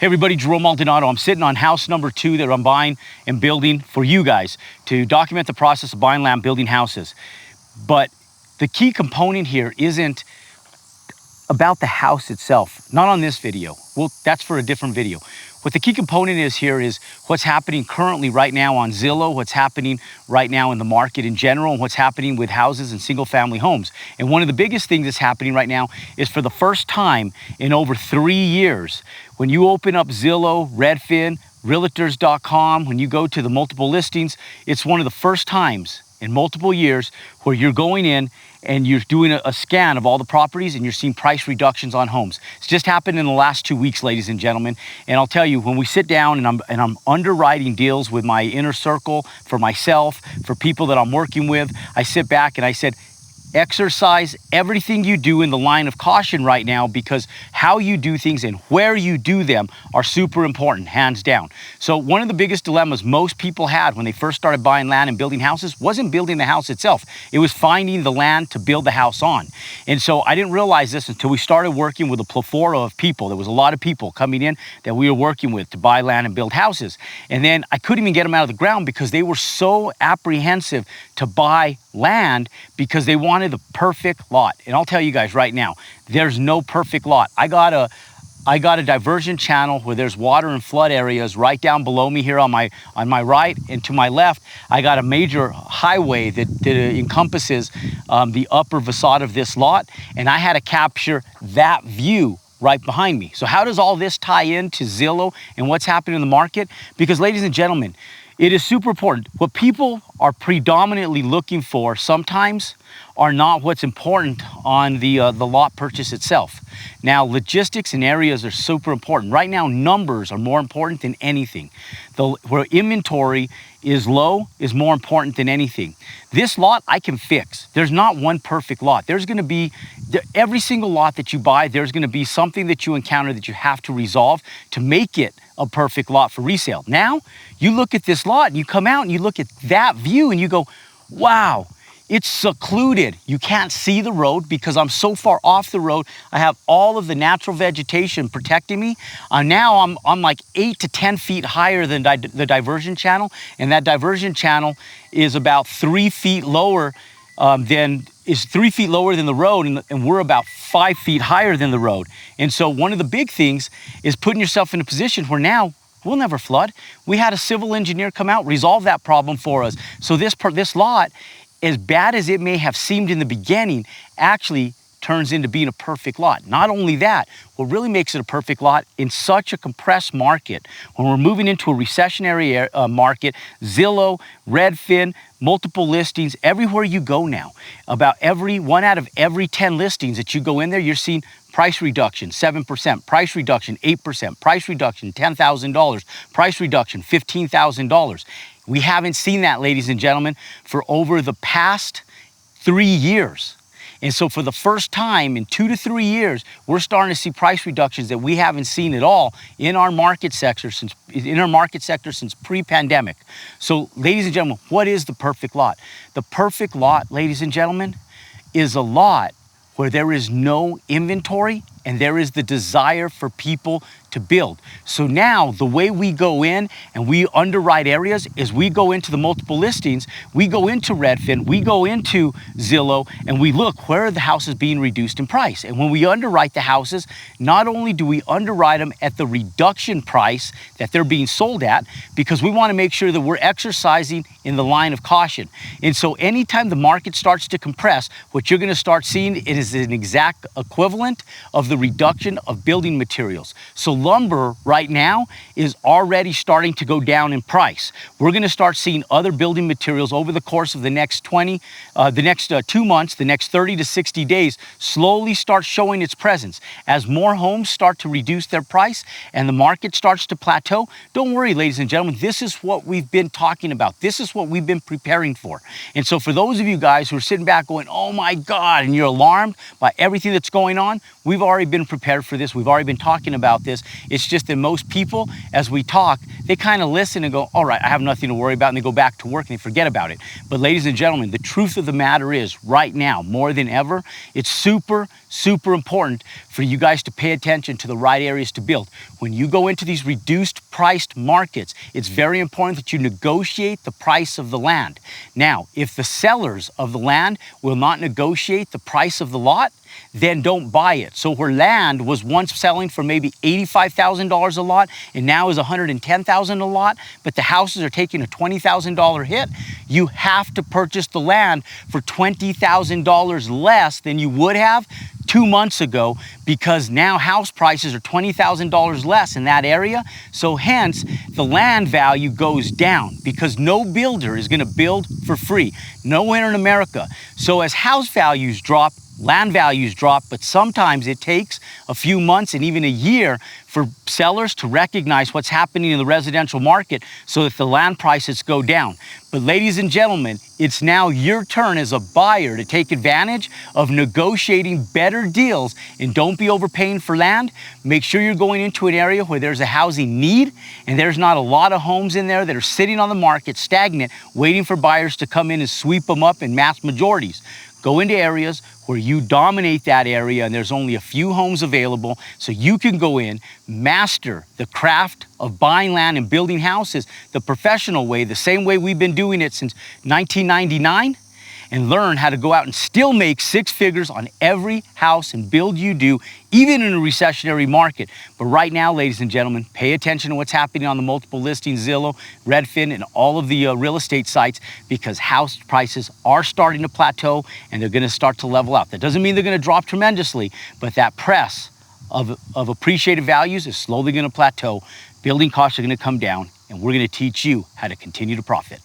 Hey everybody, Jerome Maldonado. I'm sitting on house number 2 that I'm buying and building for you guys to document the process of buying land, building houses. But the key component here isn't about the house itself, not on this video. Well, that's for a different video. What the key component is here is what's happening currently right now on Zillow, what's happening right now in the market in general, and what's happening with houses and single family homes. And one of the biggest things that's happening right now is for the first time in over 3 years, when you open up Zillow, Redfin, Realtors.com, when you go to the multiple listings, it's one of the first times in multiple years where you're going in and you're doing a scan of all the properties and you're seeing price reductions on homes. It's just happened in the last 2 weeks, ladies and gentlemen. And I'll tell you, when we sit down and I'm underwriting deals with my inner circle, for myself, for people that I'm working with, I sit back and I said, exercise everything you do in the line of caution right now, because how you do things and where you do them are super important, hands down. So one of the biggest dilemmas most people had when they first started buying land and building houses wasn't building the house itself. It was finding the land to build the house on. And so I didn't realize this until we started working with a plethora of people. There was a lot of people coming in that we were working with to buy land and build houses. And then I couldn't even get them out of the ground because they were so apprehensive to buy land because they wanted the perfect lot. And I'll tell you guys right now, there's no perfect lot. I got a diversion channel where there's water and flood areas right down below me here on my right, and to my left, I got a major highway that encompasses the upper facade of this lot, and I had to capture that view right behind me. So how does all this tie into Zillow and what's happening in the market? Because ladies and gentlemen, it is super important. What people are predominantly looking for sometimes are not what's important on the lot purchase itself. Now, logistics and areas are super important. Right now, numbers are more important than anything. Where inventory is low is more important than anything. This lot I can fix. There's not one perfect lot. There's gonna be, every single lot that you buy, there's gonna be something that you encounter that you have to resolve to make it a perfect lot for resale. Now, you look at this lot and you come out and you look at that view and you go, wow, it's secluded. You can't see the road because I'm so far off the road. I have all of the natural vegetation protecting me. Now I'm like 8 to 10 feet higher than the diversion channel, and that diversion channel is about 3 feet lower than the road, and we're about 5 feet higher than the road. And so one of the big things is putting yourself in a position where now we'll never flood. We had a civil engineer come out, resolve that problem for us. So this lot, as bad as it may have seemed in the beginning, actually turns into being a perfect lot. Not only that, what really makes it a perfect lot in such a compressed market, when we're moving into a recessionary market, Zillow, Redfin, multiple listings, everywhere you go now, about 1 out of every 10 listings that you go in there, you're seeing price reduction, 7%, price reduction, 8%, price reduction, $10,000, price reduction, $15,000. We haven't seen that, ladies and gentlemen, for over the past 3 years. And so for the first time in 2 to 3 years, we're starting to see price reductions that we haven't seen at all in our market sector since pre-pandemic. So ladies and gentlemen, what is the perfect lot? The perfect lot, ladies and gentlemen, is a lot where there is no inventory and there is the desire for people to build. So now the way we go in and we underwrite areas is we go into the multiple listings, we go into Redfin, we go into Zillow, and we look where are the houses being reduced in price. And when we underwrite the houses, not only do we underwrite them at the reduction price that they're being sold at, because we want to make sure that we're exercising in the line of caution. And so anytime the market starts to compress, what you're going to start seeing is an exact equivalent of the reduction of building materials. So lumber right now is already starting to go down in price. We're going to start seeing other building materials over the course of the next 2 months, the next 30 to 60 days, slowly start showing its presence. As more homes start to reduce their price and the market starts to plateau, don't worry, ladies and gentlemen, this is what we've been talking about. This is what we've been preparing for. And so for those of you guys who are sitting back going, oh my God, and you're alarmed by everything that's going on, we've already already been prepared for this. We've already been talking about this. It's just that most people, as we talk, they kind of listen and go, all right, I have nothing to worry about, and they go back to work and they forget about it. But ladies and gentlemen, the truth of the matter is, right now, more than ever, it's super, super important for you guys to pay attention to the right areas to build. When you go into these reduced priced markets, it's very important that you negotiate the price of the land. Now, if the sellers of the land will not negotiate the price of the lot, then don't buy it. So where land was once selling for maybe $85,000 a lot and now is $110,000 a lot, but the houses are taking a $20,000 hit, you have to purchase the land for $20,000 less than you would have 2 months ago, because now house prices are $20,000 less in that area. So hence the land value goes down, because no builder is going to build for free. Nowhere in America. So as house values drop, land values drop, but sometimes it takes a few months and even a year for sellers to recognize what's happening in the residential market so that the land prices go down. But ladies and gentlemen, it's now your turn as a buyer to take advantage of negotiating better deals, and don't be overpaying for land. Make sure you're going into an area where there's a housing need and there's not a lot of homes in there that are sitting on the market stagnant, waiting for buyers to come in and sweep them up in mass majorities. Go into areas where you dominate that area and there's only a few homes available, so you can go in, master the craft of buying land and building houses the professional way, the same way we've been doing it since 1999, and learn how to go out and still make 6 figures on every house and build you do, even in a recessionary market. But right now, ladies and gentlemen, pay attention to what's happening on the multiple listings, Zillow, Redfin, and all of the real estate sites, because house prices are starting to plateau and they're going to start to level out. That doesn't mean they're going to drop tremendously, but that press of appreciated values is slowly going to plateau. Building costs are going to come down, and we're going to teach you how to continue to profit.